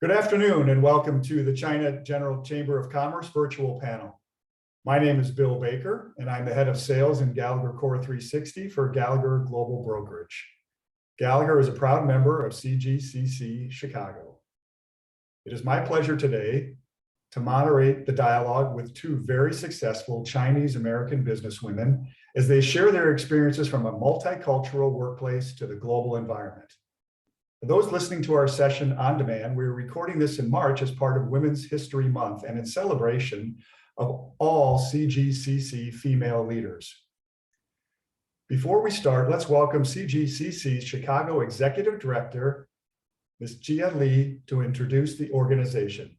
Good afternoon and welcome to the China General Chamber of Commerce virtual panel. My name is Bill Baker and I'm the head of sales in Gallagher Core 360 for Gallagher Global Brokerage. Gallagher is a proud member of CGCC Chicago. It is my pleasure today to moderate the dialogue with two very successful Chinese American businesswomen as they share their experiences from a multicultural workplace to the global environment. For those listening to our session on demand, we're recording this in March as part of Women's History Month and in celebration of all CGCC female leaders. Before we start, let's welcome CGCC's Chicago Executive Director, Ms. Jia Li, to introduce the organization.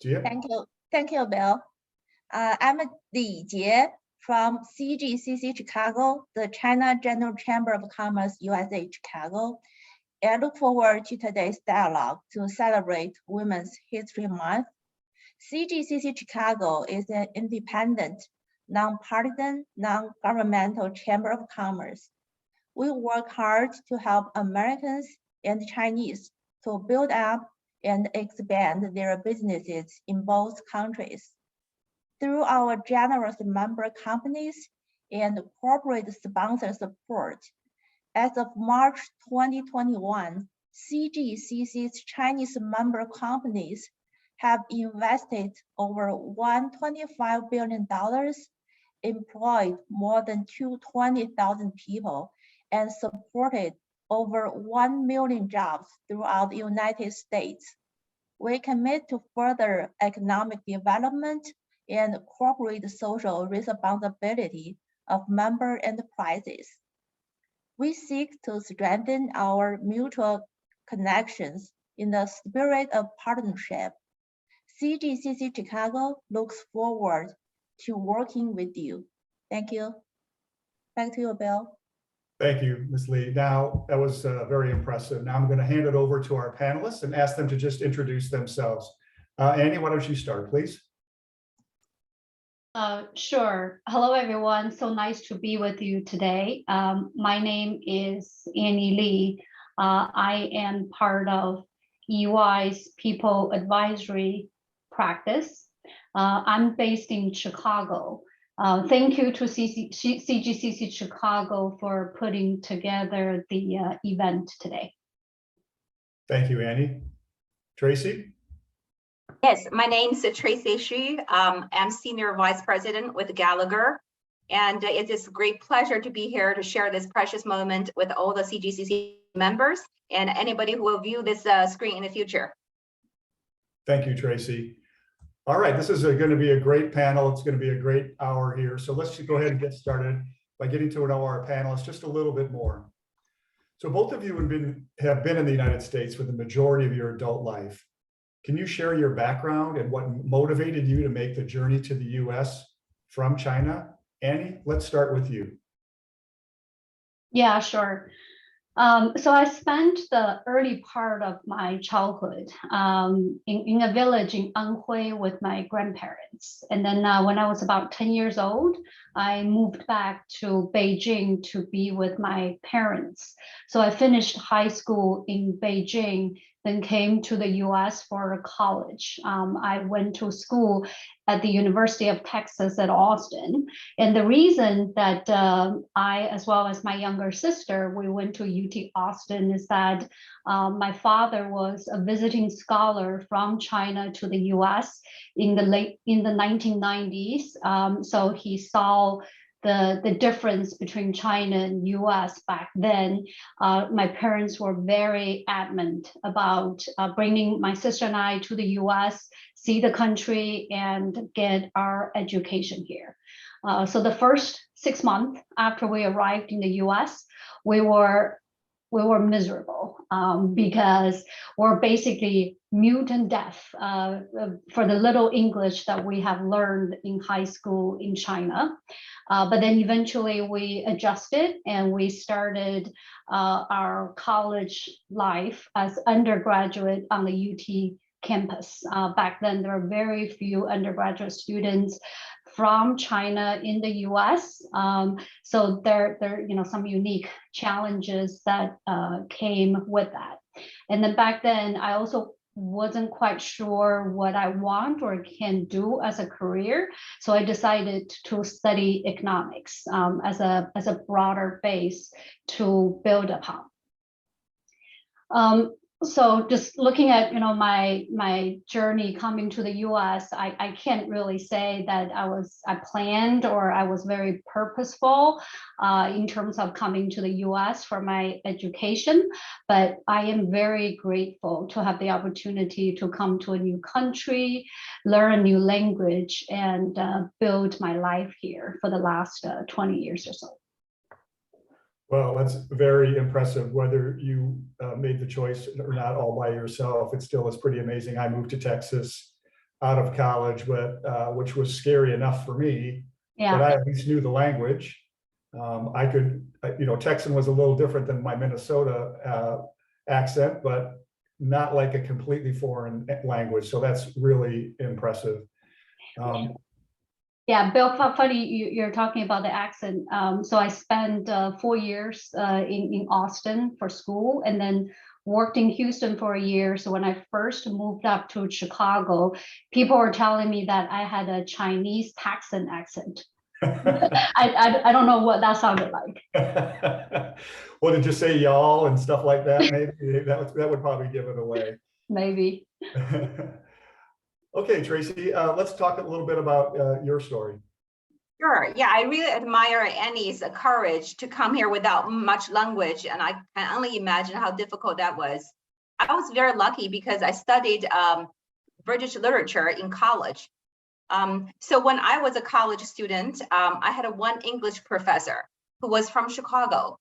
Jia? Thank you, Bill. I'm Li Jie from CGCC Chicago, the China General Chamber of Commerce USA Chicago. I look forward to today's dialogue to celebrate Women's History Month. CGCC Chicago is an independent, nonpartisan, non-governmental chamber of commerce. We work hard to help Americans and Chinese to build up and expand their businesses in both countries. Through our generous member companies and corporate sponsor support, as of March 2021, CGCC's Chinese member companies have invested over $125 billion, employed more than 220,000 people, and supported over 1 million jobs throughout the United States. We commit to further economic development and corporate social responsibility of member enterprises. We seek to strengthen our mutual connections in the spirit of partnership. CGCC Chicago looks forward to working with you. Thank you. Back to you, Bill. Thank you, Ms. Li. Now, that was very impressive. Now I'm going to hand it over to our panelists and ask them to just introduce themselves. Annie, why don't you start, please? Sure. Hello, everyone. So nice to be with you today. My name is Annie Li. I am part of EY's People Advisory practice. I'm based in Chicago. Thank you to CGCC Chicago for putting together the event today. Thank you, Annie. Tracy? Yes, my name is Tracy Xu. I'm Senior Vice President with Gallagher. And it is a great pleasure to be here to share this precious moment with all the CGCC members and anybody who will view this screen in the future. Thank you, Tracy. All right, this is going to be a great panel. It's going to be a great hour here. So let's go ahead and get started by getting to know our panelists just a little bit more. So both of you have been in the United States for the majority of your adult life. Can you share your background and what motivated you to make the journey to the US from China? Annie, let's start with you. Yeah, sure. So I spent the early part of my childhood in a village in Anhui with my grandparents. And then when I was about 10 years old, I moved back to Beijing to be with my parents. So I finished high school in Beijing, then came to the US for college. I went to school at the University of Texas at Austin. And the reason that I, as well as my younger sister, we went to UT Austin is that my father was a visiting scholar from China to the US in the 1990s. So he saw the difference between China and US back then. My parents were very adamant about bringing my sister and I to the US, see the country, and get our education here. So the first 6 months after we arrived in the US, we were miserable because we're basically mute and deaf for the little English that we have learned in high school in China. But then eventually we adjusted and we started our college life as undergraduate on the UT campus. Back then, there were very few undergraduate students from China in the US. So there some unique challenges that came with that. And then back then, I also wasn't quite sure what I want or can do as a career. So I decided to study economics as a broader base to build upon. So just looking at my journey coming to the U.S., I can't really say that I planned or I was very purposeful in terms of coming to the U.S. for my education, but I am very grateful to have the opportunity to come to a new country, learn a new language, and build my life here for the last 20 years or so. Well, that's very impressive. Whether you made the choice or not all by yourself, it still is pretty amazing. I moved to Texas out of college, but which was scary enough for me. Yeah. But I at least knew the language. I could, Texan was a little different than my Minnesota accent, but not like a completely foreign language. So that's really impressive. Yeah, Bill, funny you're talking about the accent. So I spent 4 years in Austin for school and then worked in Houston for a year. So when I first moved up to Chicago, people were telling me that I had a Chinese Texan accent. I don't know what that sounded like. Well, did you say y'all and stuff like that? Maybe that would probably give it away. Maybe. Okay, Tracy, let's talk a little bit about your story. Sure. Yeah, I really admire Annie's courage to come here without much language, and I can only imagine how difficult that was. I was very lucky because I studied British literature in college. So when I was a college student, I had one English professor who was from Chicago,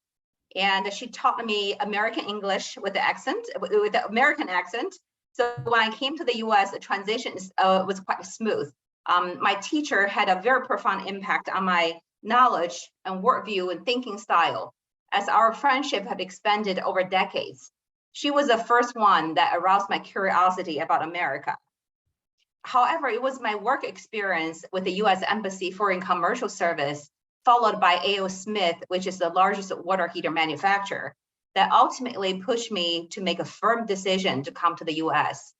and she taught me American English with the American accent. So when I came to the US, the transition was quite smooth. My teacher had a very profound impact on my knowledge and worldview and thinking style, as our friendship had expanded over decades. She was the first one that aroused my curiosity about America. However, it was my work experience with the US Embassy Foreign Commercial Service, followed by A.O. Smith, which is the largest water heater manufacturer, that ultimately pushed me to make a firm decision to come to the US.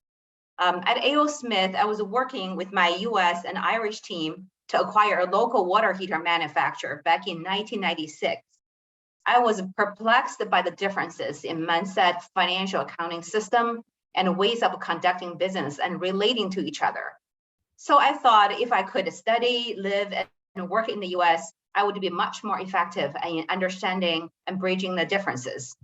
At A.O. Smith, I was working with my US and Irish team to acquire a local water heater manufacturer back in 1996. I was perplexed by the differences in mindset, financial accounting system, and ways of conducting business and relating to each other. So I thought if I could study, live, and work in the US, I would be much more effective in understanding and bridging the differences.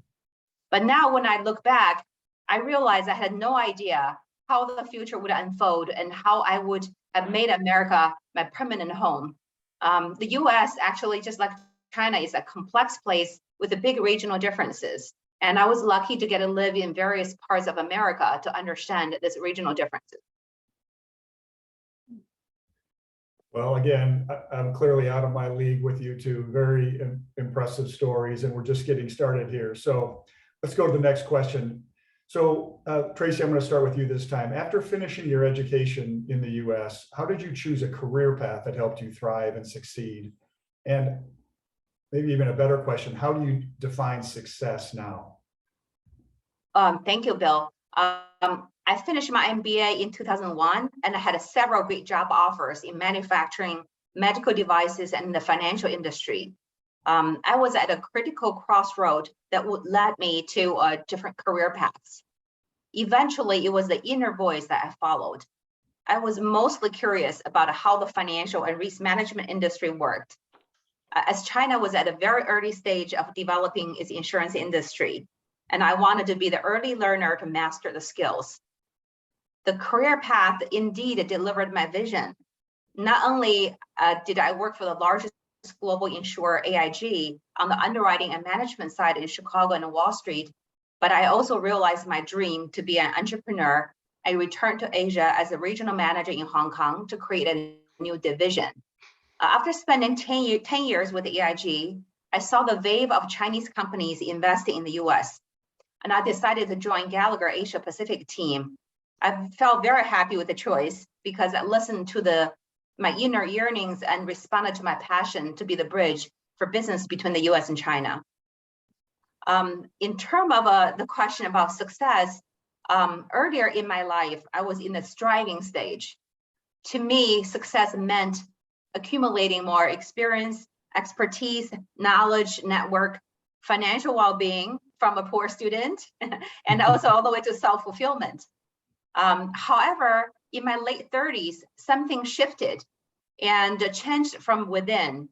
But now when I look back, I realized I had no idea how the future would unfold and how I would have made America my permanent home. The US actually, just like China, is a complex place with the big regional differences. And I was lucky to get to live in various parts of America to understand these regional differences. Well, again, I'm clearly out of my league with you two. Very impressive stories, and we're just getting started here. So let's go to the next question. So Tracy, I'm going to start with you this time. After finishing your education in the US, how did you choose a career path that helped you thrive and succeed? And maybe even a better question, how do you define success now? Thank you, Bill. I finished my MBA in 2001, and I had several great job offers in manufacturing, medical devices, and the financial industry. I was at a critical crossroad that would lead me to different career paths. Eventually, it was the inner voice that I followed. I was mostly curious about how the financial and risk management industry worked. As China was at a very early stage of developing its insurance industry, and I wanted to be the early learner to master the skills. The career path indeed delivered my vision. Not only did I work for the largest global insurer, AIG, on the underwriting and management side in Chicago and Wall Street, but I also realized my dream to be an entrepreneur. I returned to Asia as a regional manager in Hong Kong to create a new division. After spending 10 years with AIG, I saw the wave of Chinese companies investing in the US, and I decided to join Gallagher Asia Pacific team. I felt very happy with the choice because I listened to my inner yearnings and responded to my passion to be the bridge for business between the US and China. In terms of the question about success, earlier in my life, I was in the striving stage. To me, success meant accumulating more experience, expertise, knowledge, network, financial well-being from a poor student, and also all the way to self-fulfillment. However, in my late 30s, something shifted and changed from within.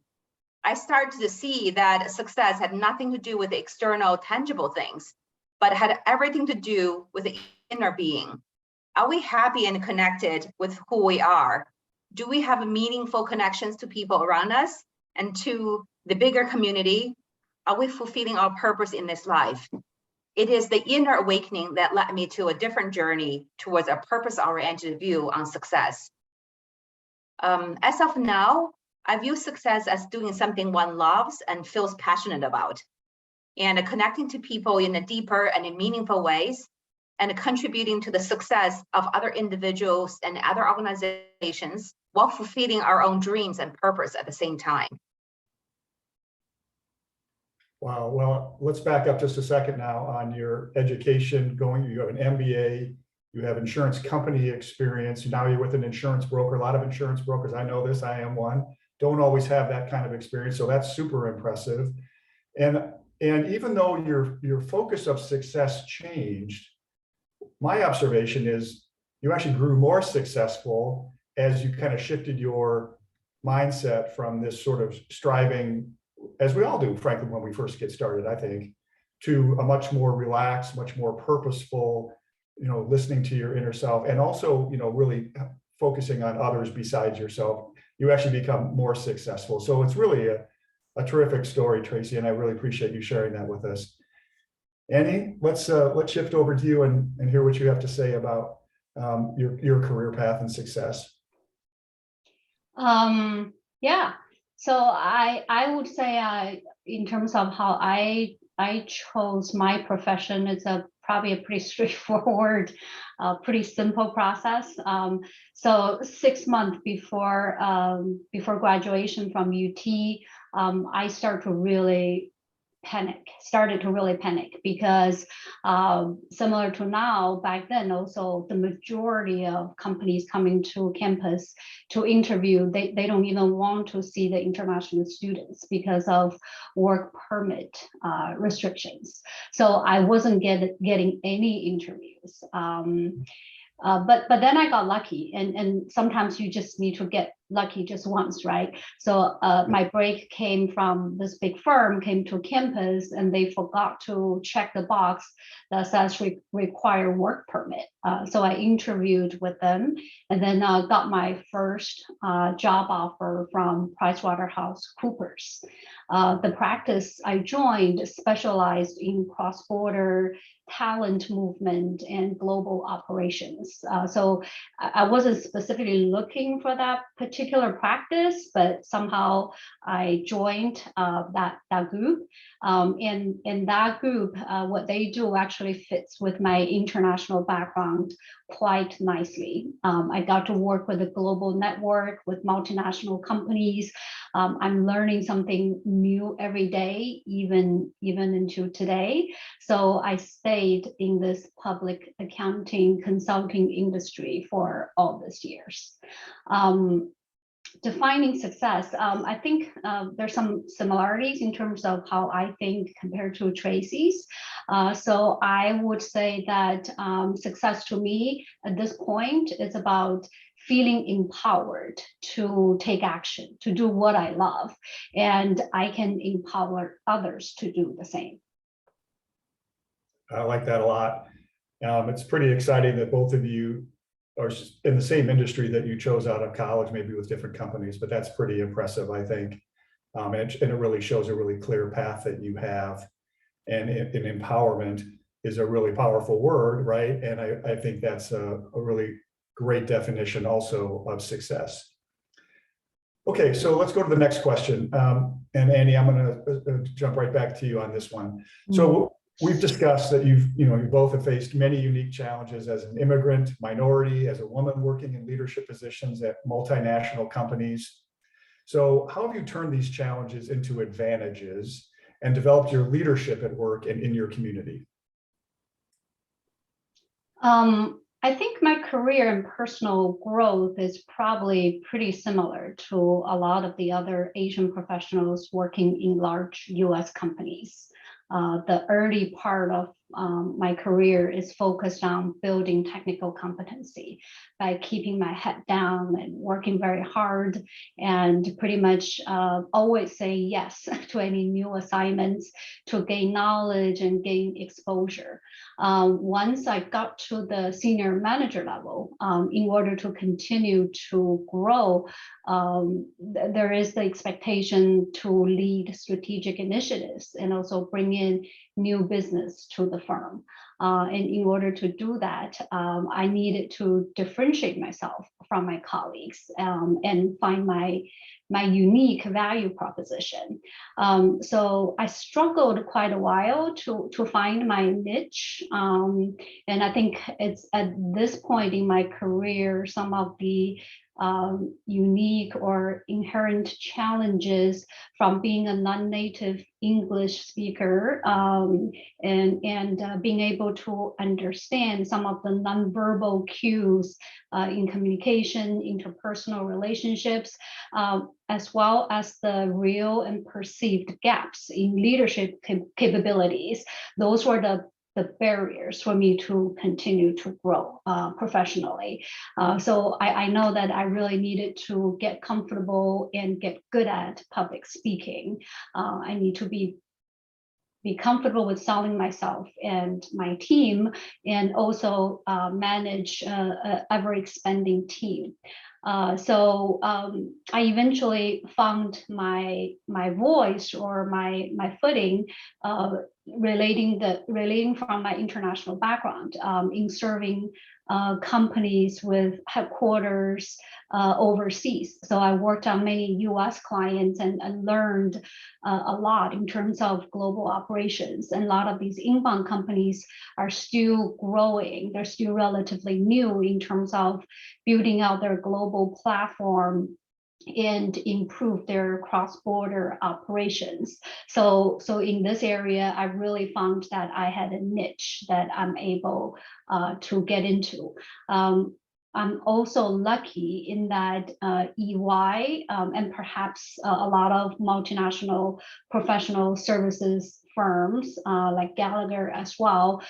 I started to see that success had nothing to do with the external tangible things, but had everything to do with the inner being. Are we happy and connected with who we are? Do we have meaningful connections to people around us and to the bigger community? Are we fulfilling our purpose in this life? It is the inner awakening that led me to a different journey towards a purpose-oriented view on success. As of now, I view success as doing something one loves and feels passionate about, and connecting to people in a deeper and in meaningful ways, and contributing to the success of other individuals and other organizations while fulfilling our own dreams and purpose at the same time. Wow. Well, let's back up just a second now on your education going. You have an MBA, you have insurance company experience. Now you're with an insurance broker. A lot of insurance brokers, I know this, I am one, don't always have that kind of experience. So that's super impressive. And even though your focus of success changed, my observation is you actually grew more successful as you kind of shifted your mindset from this sort of striving, as we all do, frankly, when we first get started, I think, to a much more relaxed, much more purposeful, listening to your inner self, and also, really focusing on others besides yourself. You actually become more successful. So it's really a terrific story, Tracy, and I really appreciate you sharing that with us. Annie, let's shift over to you and hear what you have to say about your career path and success. Yeah. So I would say in terms of how I chose my profession, it's probably a pretty straightforward, pretty simple process. So 6 months before graduation from UT, I started to really panic because similar to now, back then also the majority of companies coming to campus to interview, they don't even want to see the international students because of work permit restrictions. So I wasn't getting any interviews. But then I got lucky, and sometimes you just need to get lucky just once, right? So my break came from this big firm, came to campus, and they forgot to check the box that says require work permit. So I interviewed with them, and then got my first job offer from PricewaterhouseCoopers. The practice I joined specialized in cross-border talent movement and global operations. So I wasn't specifically looking for that particular practice, but somehow I joined that group. And in that group, what they do actually fits with my international background quite nicely. I got to work with a global network with multinational companies. I'm learning something new every day, even into today. So I stayed in this public accounting consulting industry for all these years. Defining success, I think there's some similarities in terms of how I think compared to Tracy's. So I would say that success to me at this point is about feeling empowered to take action, to do what I love, and I can empower others to do the same. I like that a lot. It's pretty exciting that both of you are in the same industry that you chose out of college, maybe with different companies, but that's pretty impressive, I think. And it really shows a really clear path that you have. And empowerment is a really powerful word, right? And I think that's a really great definition also of success. Okay, so let's go to the next question. And Annie, I'm going to jump right back to you on this one. So we've discussed that you both have faced many unique challenges as an immigrant, minority, as a woman working in leadership positions at multinational companies. So how have you turned these challenges into advantages? and developed your leadership at work and in your community? I think my career and personal growth is probably pretty similar to a lot of the other Asian professionals working in large US companies. The early part of my career is focused on building technical competency by keeping my head down and working very hard, and pretty much always saying yes to any new assignments to gain knowledge and gain exposure. Once I got to the senior manager level, in order to continue to grow, there is the expectation to lead strategic initiatives and also bring in new business to the firm. And in order to do that, I needed to differentiate myself from my colleagues and find my unique value proposition. So I struggled quite a while to find my niche. And I think it's at this point in my career, some of the unique or inherent challenges from being a non-native English speaker and being able to understand some of the nonverbal cues in communication, interpersonal relationships, as well as the real and perceived gaps in leadership capabilities. Those were the barriers for me to continue to grow professionally. So I know that I really needed to get comfortable and get good at public speaking. I need to be comfortable with selling myself and my team, and also manage an ever-expanding team. So I eventually found my voice or my footing relating from my international background in serving companies with headquarters overseas. So I worked on many US clients and learned a lot in terms of global operations. And a lot of these inbound companies are still growing. They're still relatively new in terms of building out their global platform and improve their cross-border operations. So in this area, I really found that I had a niche that I'm able to get into. I'm also lucky in that EY and perhaps a lot of multinational professional services firms like Gallagher as well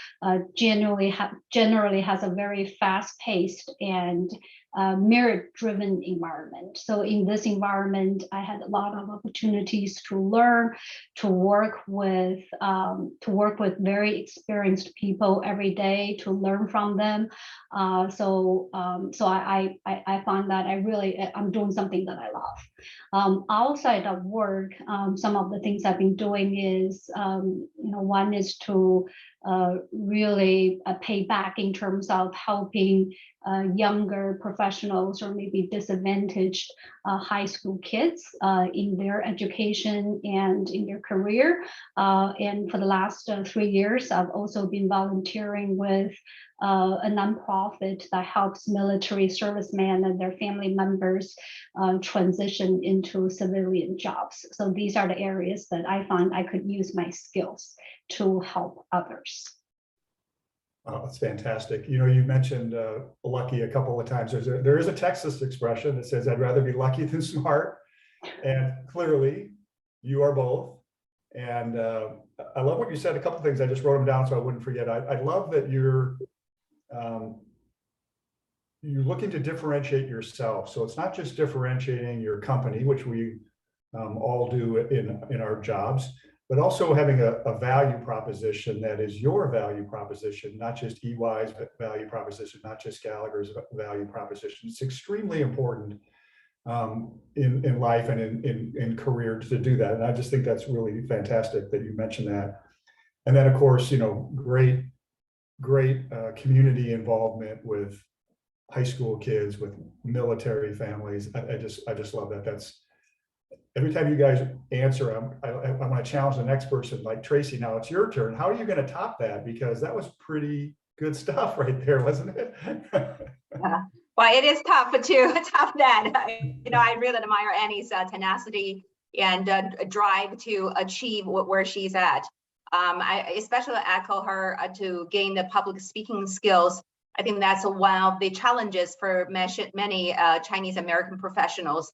generally has a very fast-paced and merit-driven environment. So in this environment, I had a lot of opportunities to learn, to work with very experienced people every day, to learn from them. So I found that I'm doing something that I love. Outside of work, some of the things I've been doing is, one is to really pay back in terms of helping younger professionals or maybe disadvantaged high school kids in their education and in their career. And for the last 3 years, I've also been volunteering with a nonprofit that helps military servicemen and their family members transition into civilian jobs. So these are the areas that I found I could use my skills to help others. Oh, that's fantastic. You mentioned lucky a couple of times. There is a Texas expression that says, I'd rather be lucky than smart. And clearly you are both. And I love what you said, a couple of things. I just wrote them down so I wouldn't forget. I love that you're looking to differentiate yourself. So it's not just differentiating your company, which we all do in our jobs, but also having a value proposition that is your value proposition, not just EY's value proposition, not just Gallagher's value proposition. It's extremely important in life and in career to do that. And I just think that's really fantastic that you mentioned that. And then of course, great community involvement with high school kids, with military families. I just love that. That's every time you guys answer, I want to challenge the next person, like Tracy. Now it's your turn. How are you going to top that? Because that was pretty good stuff right there, wasn't it? Yeah. Well, it is tough to top that. I really admire Annie's tenacity and drive to achieve where she's at. I especially echo her to gain the public speaking skills. I think that's one of the challenges for many Chinese American professionals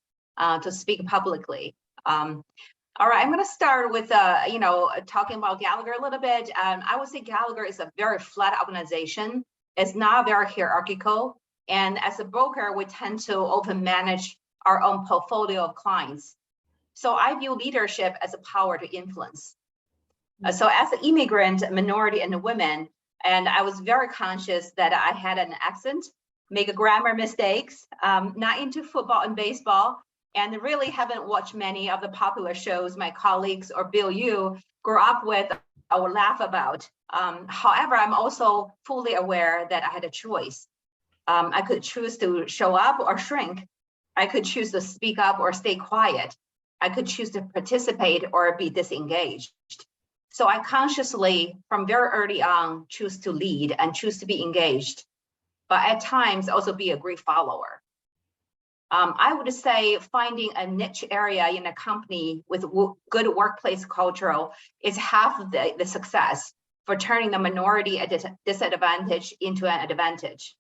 to speak publicly. All right, I'm going to start with talking about Gallagher a little bit. I would say Gallagher is a very flat organization. It's not very hierarchical, and as a broker, we tend to often manage our own portfolio of clients. So I view leadership as a power to influence. So as an immigrant, minority, and a woman, and I was very conscious that I had an accent, make grammar mistakes, not into football and baseball, and really haven't watched many of the popular shows my colleagues or Bill Yu grew up with or laugh about. However, I'm also fully aware that I had a choice. I could choose to show up or shrink. I could choose to speak up or stay quiet. I could choose to participate or be disengaged. So I consciously, from very early on, choose to lead and choose to be engaged, but at times also be a great follower. I would say finding a niche area in a company with good workplace culture is half of the success for turning the minority at a disadvantage into an advantage.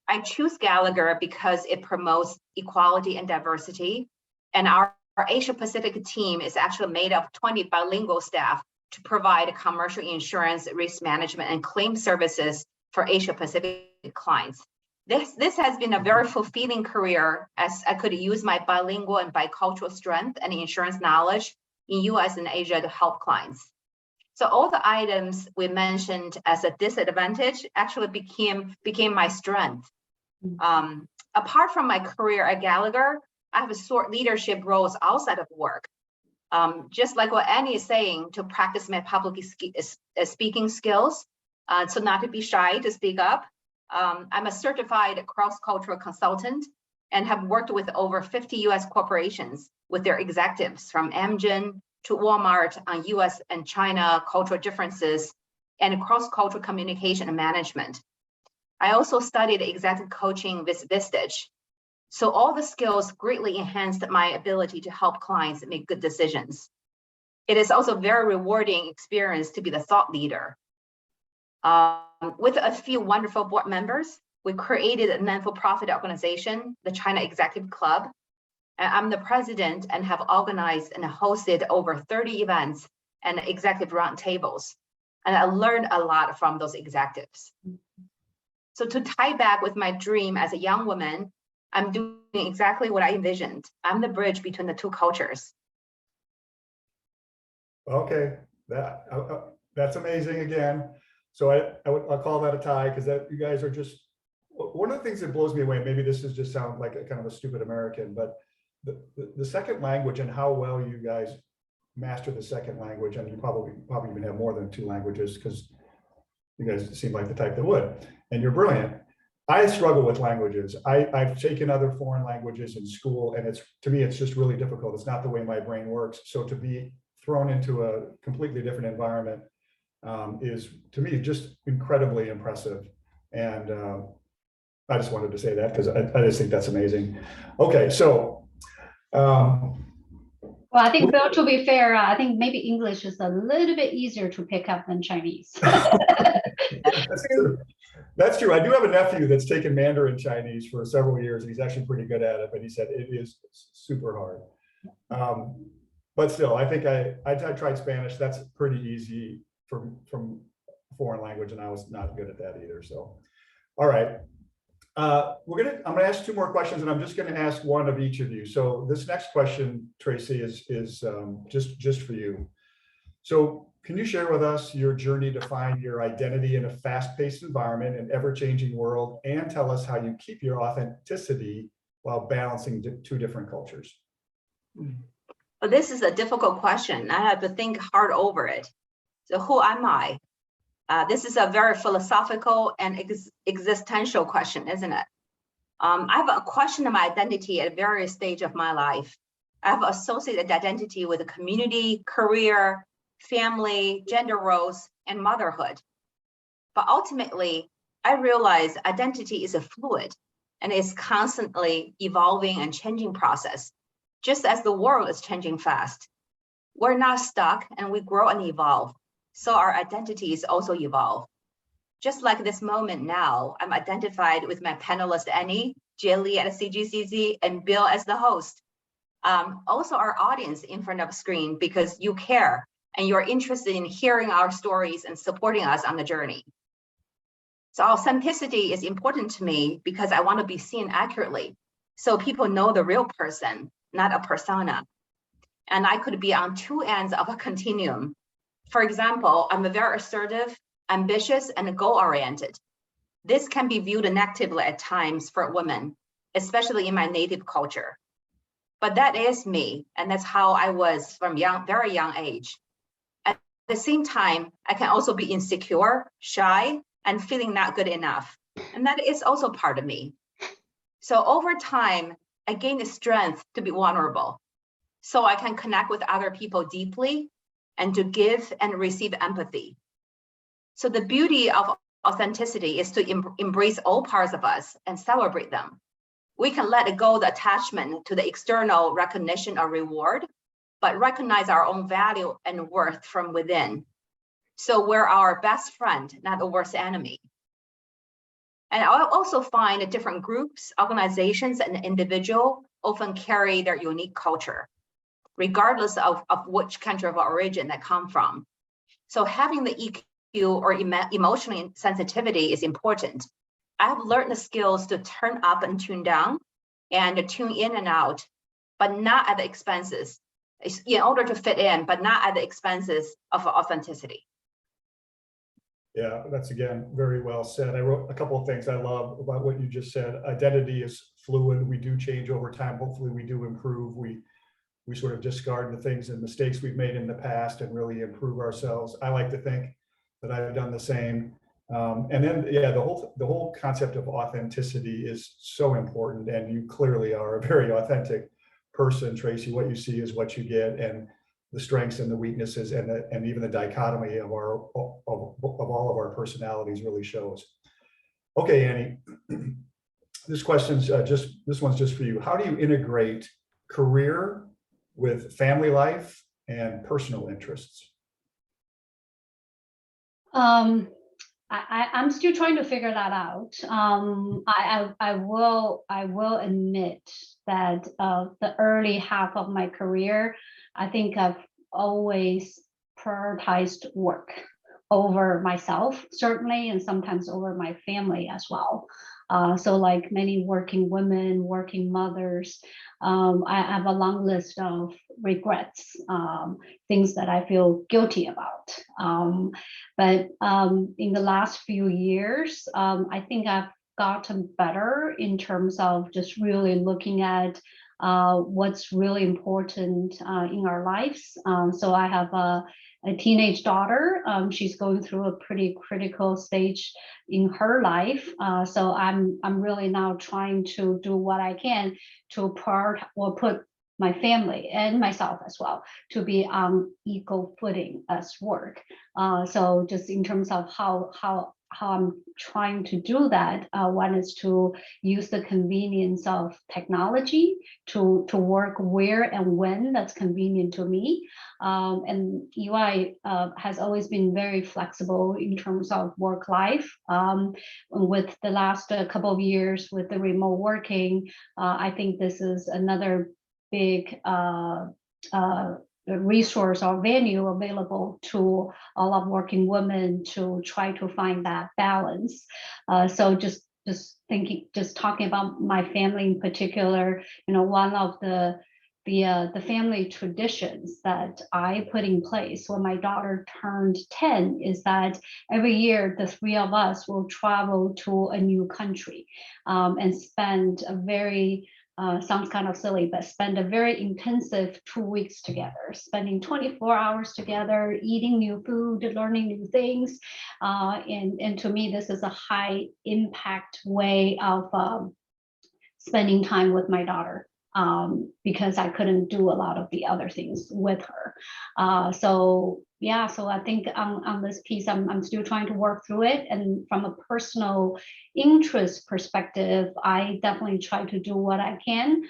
I choose Gallagher because it promotes equality and diversity, and our Asia Pacific team is actually made up of 20 bilingual staff to provide commercial insurance, risk management, and claim services for Asia Pacific clients. This has been a very fulfilling career, as I could use my bilingual and bicultural strength and insurance knowledge in US and Asia to help clients. So all the items we mentioned as a disadvantage actually became my strength. Apart from my career at Gallagher, I have sought leadership roles outside of work. Just like what Annie is saying, to practice my public speaking skills, so not to be shy to speak up. I'm a certified cross-cultural consultant and have worked with over 50 US corporations with their executives from Amgen to Walmart on US and China cultural differences and cross-cultural communication and management. I also studied executive coaching with Vistage. So all the skills greatly enhanced my ability to help clients make good decisions. It is also a very rewarding experience to be the thought leader. With a few wonderful board members, we created a non-for-profit organization, the China Executive Club. And I'm the president and have organized and hosted over 30 events and executive roundtables. And I learned a lot from those executives. So to tie back with my dream as a young woman, I'm doing exactly what I envisioned. I'm the bridge between the two cultures. Okay, that's amazing again. So I'll call that a tie, because that you guys are just, one of the things that blows me away, maybe this is just sound like a kind of a stupid American, but the second language and how well you guys master the second language, and you probably even have more than 2 languages, because you guys seem like the type that would, and you're brilliant. I struggle with languages. I've taken other foreign languages in school, and to me, it's just really difficult. It's not the way my brain works. So to be thrown into a completely different environment is, to me, just incredibly impressive. And I just wanted to say that because I just think that's amazing. Okay, so. Well, I think, Bill, to be fair, I think maybe English is a little bit easier to pick up than Chinese. That's true. That's true. I do have a nephew that's taken Mandarin Chinese for several years, and he's actually pretty good at it, but he said it is super hard. But still, I think I tried Spanish. That's pretty easy from foreign language, and I was not good at that either. So, all right. I'm gonna ask 2 more questions, and I'm just gonna ask one of each of you. So this next question, Tracy, is just for you. So can you share with us your journey to find your identity in a fast-paced environment and ever-changing world, and tell us how you keep your authenticity while balancing 2 different cultures? Well, this is a difficult question. I have to think hard over it. So who am I? This is a very philosophical and existential question, isn't it? I have a question of my identity at various stages of my life. I have associated identity with a community, career, family, gender roles, and motherhood. But ultimately, I realize identity is a fluid and is constantly evolving and changing process, just as the world is changing fast. We're not stuck and we grow and evolve. So our identities also evolve. Just like this moment now, I'm identified with my panelists, Annie, Jilly at CGCC, and Bill as the host. Also our audience in front of a screen, because you care and you're interested in hearing our stories and supporting us on the journey. So authenticity is important to me because I want to be seen accurately, so people know the real person, not a persona. And I could be on two ends of a continuum. For example, I'm a very assertive, ambitious, and goal-oriented. This can be viewed negatively at times for women, especially in my native culture. But that is me, and that's how I was from very young age. At the same time, I can also be insecure, shy, and feeling not good enough. And that is also part of me. So over time, I gained the strength to be vulnerable, so I can connect with other people deeply and to give and receive empathy. So the beauty of authenticity is to embrace all parts of us and celebrate them. We can let go the attachment to the external recognition or reward, but recognize our own value and worth from within. So we're our best friend, not the worst enemy. And I also find that different groups, organizations, and individuals often carry their unique culture, regardless of which country of origin they come from. So having the EQ or emotional sensitivity is important. I have learned the skills to turn up and tune down and to tune in and out, but not at the expenses, in order to fit in, but not at the expenses of authenticity. Yeah, that's again, very well said. I wrote a couple of things I love about what you just said. Identity is fluid. We do change over time. Hopefully we do improve. We sort of discard the things and mistakes we've made in the past and really improve ourselves. I like to think that I've done the same. And then, yeah, the whole concept of authenticity is so important. And you clearly are a very authentic person, Tracy. What you see is what you get, and the strengths and the weaknesses and even the dichotomy of all of our personalities really shows. Okay, Annie, this one's just for you. How do you integrate career with family life and personal interests? I'm still trying to figure that out. I will admit that the early half of my career, I think I've always prioritized work over myself, certainly, and sometimes over my family as well. So like many working women, working mothers, I have a long list of regrets, things that I feel guilty about. But in the last few years, I think I've gotten better in terms of just really looking at what's really important in our lives. So I have a teenage daughter. She's going through a pretty critical stage in her life. So I'm really now trying to do what I can to put my family and myself as well to be on equal footing as work. So just in terms of how I'm trying to do that, one is to use the convenience of technology to work where and when that's convenient to me. And UI has always been very flexible in terms of work life. With the last couple of years with the remote working, I think this is another big resource or venue available to all of working women to try to find that balance. So just talking about my family in particular, one of the family traditions that I put in place when my daughter turned 10 is that every year the three of us will travel to a new country and spend a very sounds kind of silly, but spend a very intensive 2 weeks together, spending 24 hours together, eating new food, learning new things. And to me, this is a high impact way of spending time with my daughter because I couldn't do a lot of the other things with her. So yeah, so I think on this piece, I'm still trying to work through it. And from a personal interest perspective, I definitely try to do what I can.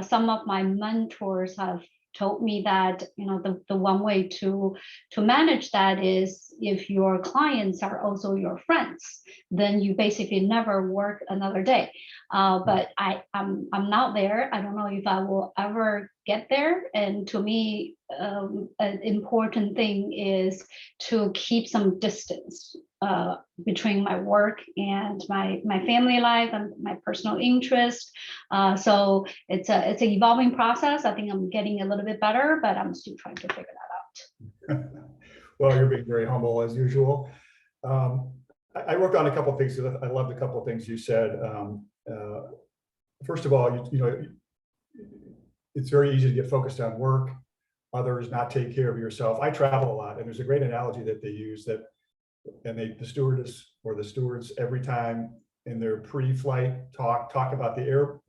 Some of my mentors have told me that, you know, the one way to manage that is if your clients are also your friends, then you basically never work another day. But I'm not there. I don't know if I will ever get there. And to me, an important thing is to keep some distance between my work and my family life and my personal interest. So it's an evolving process. I think I'm getting a little bit better, but I'm still trying to figure that out. Well, you're being very humble as usual. I worked on a couple of things. I loved a couple of things you said. First of all, you know, it's very easy to get focused on work, others, not take care of yourself. I travel a lot, and there's a great analogy that they use that, and the stewardess or the stewards every time in their pre-flight talk about the air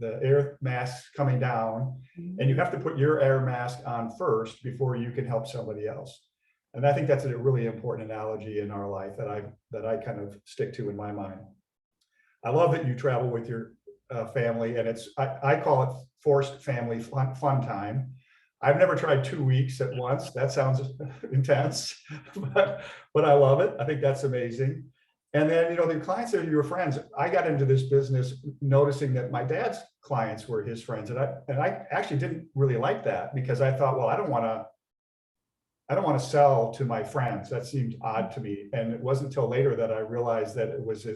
masks coming down, and you have to put your air mask on first before you can help somebody else. And I think that's a really important analogy in our life that I kind of stick to in my mind. I love that you travel with your family, and I call it forced family fun time. I've never tried 2 weeks at once. That sounds intense, but I love it. I think that's amazing. And then, you know, the clients are your friends. I got into this business noticing that my dad's clients were his friends, and I actually didn't really like that, because I thought, well, I don't want to sell to my friends. That seemed odd to me. And it wasn't until later that I realized that it was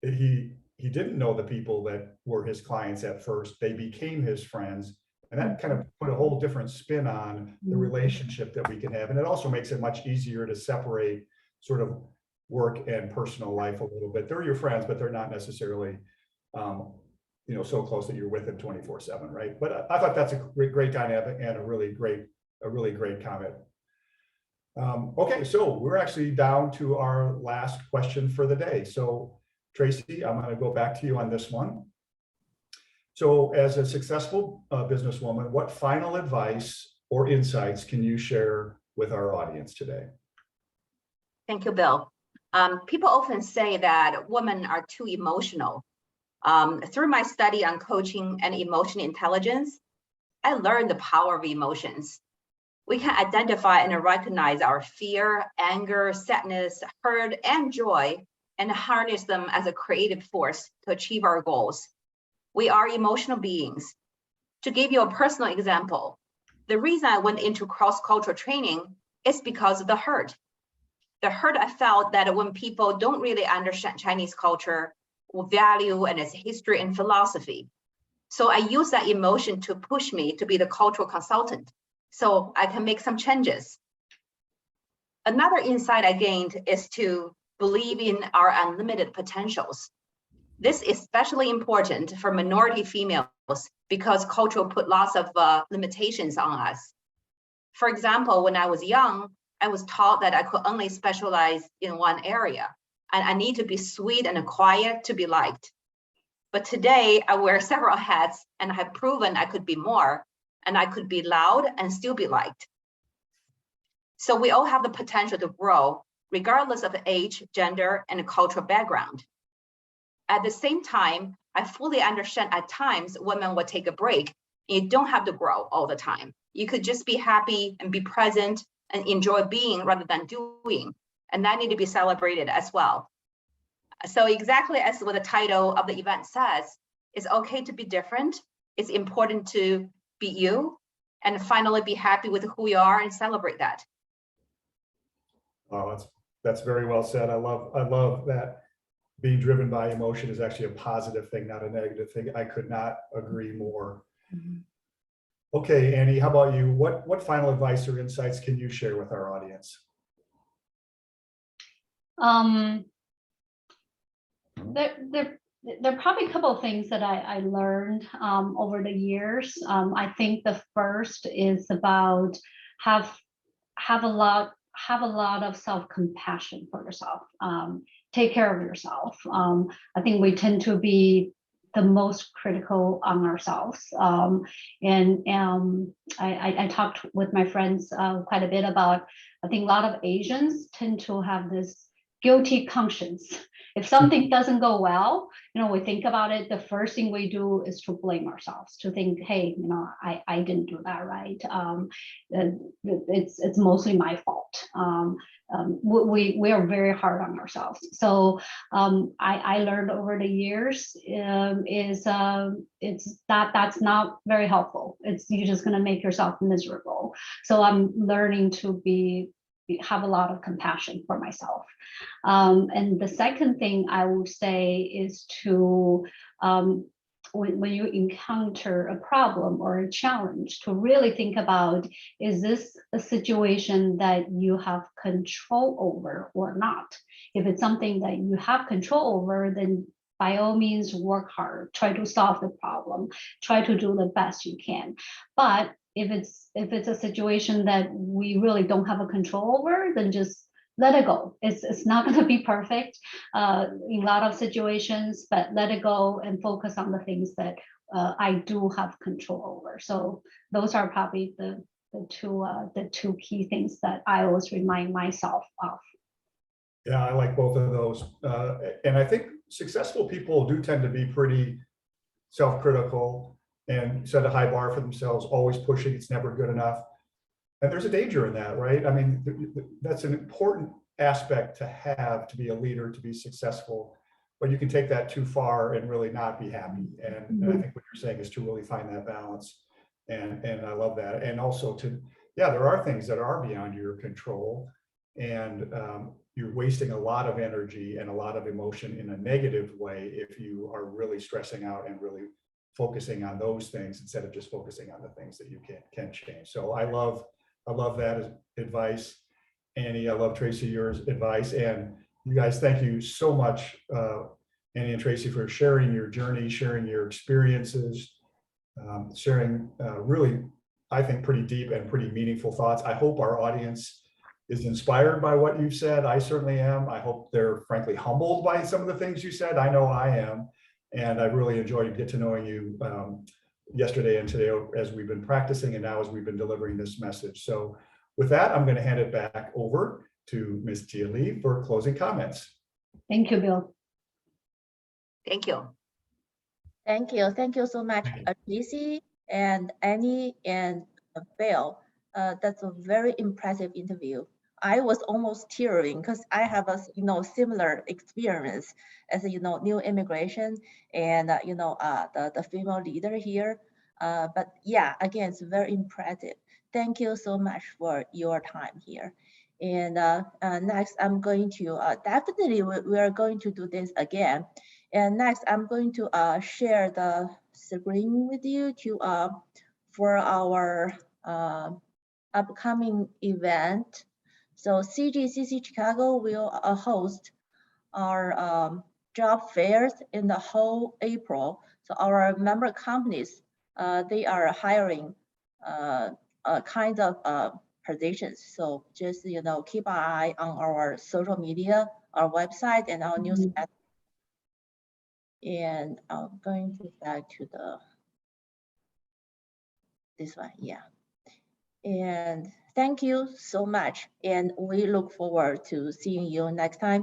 he didn't know the people that were his clients at first. They became his friends. And that kind of put a whole different spin on the relationship that we can have. And it also makes it much easier to separate sort of work and personal life a little bit. They're your friends, but they're not necessarily, you know, so close that you're with them 24/7, right? But I thought that's a great dynamic and a really great comment. Okay, so we're actually down to our last question for the day. So Tracy, I'm going to go back to you on this one. So as a successful businesswoman, what final advice or insights can you share with our audience today? Thank you, Bill. People often say that women are too emotional. Through my study on coaching and emotional intelligence, I learned the power of emotions. We can identify and recognize our fear, anger, sadness, hurt, and joy, and harness them as a creative force to achieve our goals. We are emotional beings. To give you a personal example, the reason I went into cross-cultural training is because of the hurt. The hurt I felt that when people don't really understand Chinese culture, value, and its history and philosophy. So I use that emotion to push me to be the cultural consultant, so I can make some changes. Another insight I gained is to believe in our unlimited potentials. This is especially important for minority females because culture put lots of limitations on us. For example, when I was young, I was taught that I could only specialize in one area, and I need to be sweet and quiet to be liked. But today I wear several hats and have proven I could be more, and I could be loud and still be liked. So we all have the potential to grow, regardless of age, gender, and cultural background. At the same time, I fully understand at times women will take a break. You don't have to grow all the time. You could just be happy and be present and enjoy being rather than doing. And that need to be celebrated as well. So exactly as what the title of the event says, it's okay to be different. It's important to be you, and finally be happy with who you are and celebrate that. Oh, that's very well said. I love that being driven by emotion is actually a positive thing, not a negative thing. I could not agree more. Okay, Annie, how about you? What final advice or insights can you share with our audience? There are probably a couple of things that I learned over the years. I think the first is about have a lot of self-compassion for yourself. Take care of yourself. I think we tend to be the most critical on ourselves. I talked with my friends quite a bit about, I think a lot of Asians tend to have this guilty conscience. If something doesn't go well, we think about it, the first thing we do is to blame ourselves, to think, hey, I didn't do that right. It's mostly my fault. We are very hard on ourselves. So I learned over the years that's not very helpful. You're just going to make yourself miserable. So I'm learning to have a lot of compassion for myself. And the second thing I would say is to, when you encounter a problem or a challenge, to really think about, is this a situation that you have control over or not? If it's something that you have control over, then by all means work hard, try to solve the problem, try to do the best you can. But if it's a situation that we really don't have a control over, then just let it go. It's not going to be perfect in a lot of situations, but let it go and focus on the things that I do have control over. So those are probably the two key things that I always remind myself of. Yeah, I like both of those. And I think successful people do tend to be pretty self-critical and set a high bar for themselves, always pushing, it's never good enough. And there's a danger in that, right? I mean, that's an important aspect to have, to be a leader, to be successful, but you can take that too far and really not be happy. And I think what you're saying is to really find that balance. And I love that. And also there are things that are beyond your control, and you're wasting a lot of energy and a lot of emotion in a negative way if you are really stressing out and really focusing on those things instead of just focusing on the things that you can change. So I love that advice. Annie, I love, Tracy, your advice. And you guys, thank you so much, Annie and Tracy, for sharing your journey, sharing your experiences, sharing really, I think, pretty deep and pretty meaningful thoughts. I hope our audience is inspired by what you've said. I certainly am. I hope they're frankly humbled by some of the things you said. I know I am. And I really enjoyed getting to knowing you yesterday and today as we've been practicing, and now as we've been delivering this message. So with that, I'm going to hand it back over to Ms. Jia Li for closing comments. Thank you, Bill. Thank you. Thank you. Thank you so much, Tracy and Annie and Bill. That's a very impressive interview. I was almost tearing because I have a similar experience as new immigration and the female leader here. But yeah, again, it's very impressive. Thank you so much for your time here. And next, I'm going to definitely we are going to do this again. And next, I'm going to share the screen with you for our upcoming event. So CGCC Chicago will host our job fairs in the whole April. So our member companies, they are hiring kinds of positions. So just keep an eye on our social media, our website, and our newsletter. And I'm going to back to this one, yeah. And thank you so much. And we look forward to seeing you next time.